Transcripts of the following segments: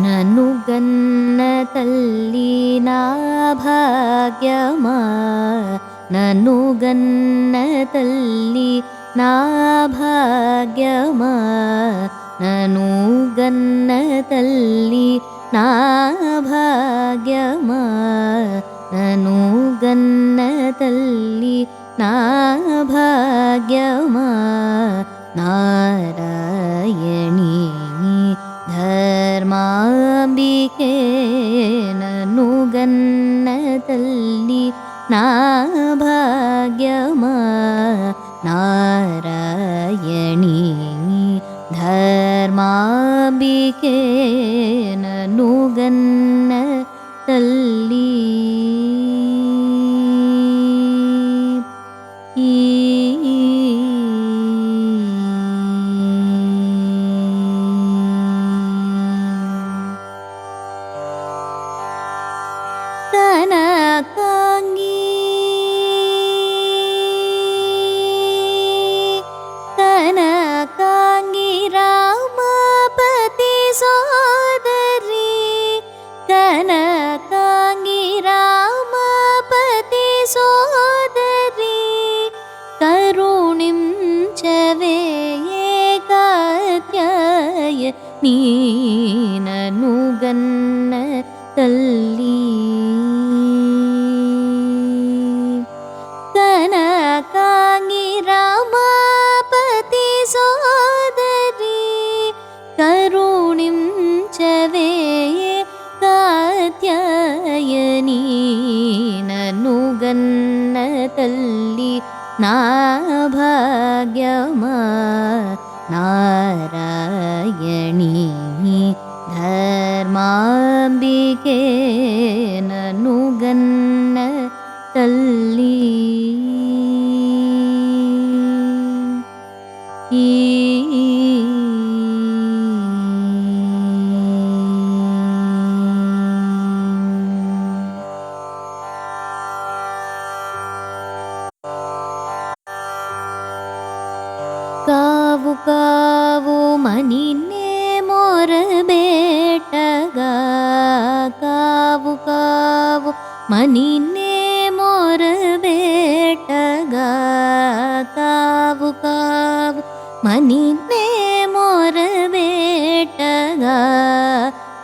నను గన్న తల్లి నా భాగ్యమా, నను గన్న తల్లి నా భాగ్యమా, నను గన్న తల్లి నా భాగ్యమా, నను గన్న తల్లి నా భాగ్యమా, నారాయణి ಧರ್ಮಾಂಬಿಕೆ ನನು ಗನ್ನ ತಲ್ಲಿ ನಾ ಭಾಗ್ಯಮಾ, ನಾರಾಯಣಿ ಧರ್ಮಾಂಬಿಕೆ ನನು ಗನ್ನ ತಲ್ಲಿ ಕನಕಾಂಗಿ ಕನಕಾಂಗಿ ರಾಮಪತಿ ಸೋದರಿ, ಕನಕಾಂಗಿ ರಾಮಪತಿ ಸೋದರಿ, ಕರುಣಿಂಚವೇ ಏಕಾತ್ಯಾಯ ನೀನನು ಗನ್ನ ತಲ್ಲಿ, ಕನಕಾಂಗಿ ರಾಮಪತಿ ಸೋದರಿ, ಕರುಣಿಂಚವೇ ಕಾತ್ಯಾಯನಿ ನನು ಗನ್ನ ತಲ್ಲಿ ನಾ ಭಾಗ್ಯಮಾ, ನಾರಾಯಣಿ ಧರ್ಮಾಂಬಿಕೆ ನನು ಗನ್ನ ತಲ್ಲಿ ಕಾವು ಕಾವು ಮನಿನೇ ಮೋರ ಬೇಟಗ, ಕಾವು ಕಾವು ಮನಿನೇ ಮೋರ ಬೇಟಗ, ಕಾವು ಕಾವು ಮನಿನೇ ಮೋರ ಬೇಟಗ,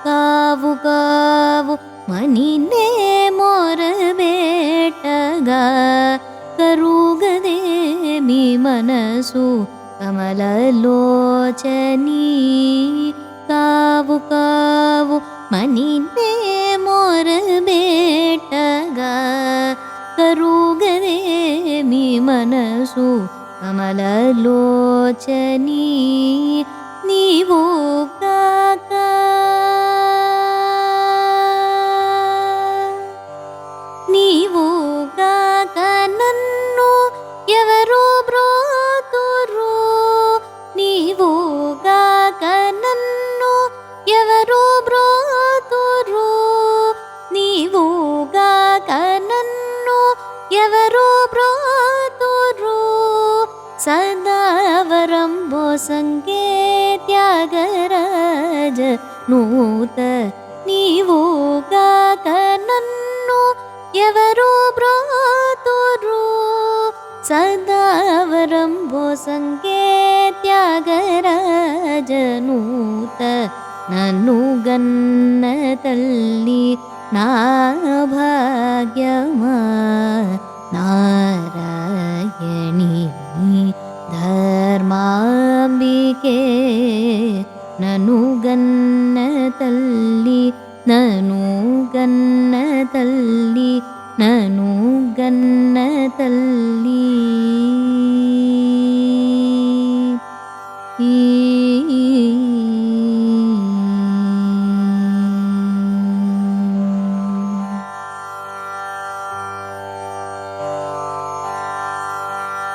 ಕಾವು ಕಾವು ಮನಿನೇ ಮೋರ ಬೇಟಗ, ಕರುಗದೆ ಮಿ ಮನಸು ಕಮಲಲೋಚನಿ, ಕಾವು ಕಾವು ಮನಿನೇ ಮೋರ ಬೇಟಗ, ಕರುಗದೆ ಮಿ ಮನಸು ಕಮಲಲೋಚನಿ, ನೀವು ಕಾಕ ನೀವು ಕಾಕ ನನ್ನು ఎవరు బ్రోతురు, నీవు గాక నన్ను ఎవరు బ్రోతురు, నీవు గాక నన్ను ఎవరు బ్రోతురు, సదావరంబో సంగే త్యాగరాజ నూత, నీవు గాక నన్ను ఎవరు బ్రోతురు, ಸದಾವರಂಬೋ ಸಂಗೆ ತ್ಯಾಗರಾಜನೂತ ನನ್ನು ಗನ್ನ ತಲ್ಲಿ ನಾ ಭಾಗ್ಯಮಾ, ನಾರಾಯಣಿ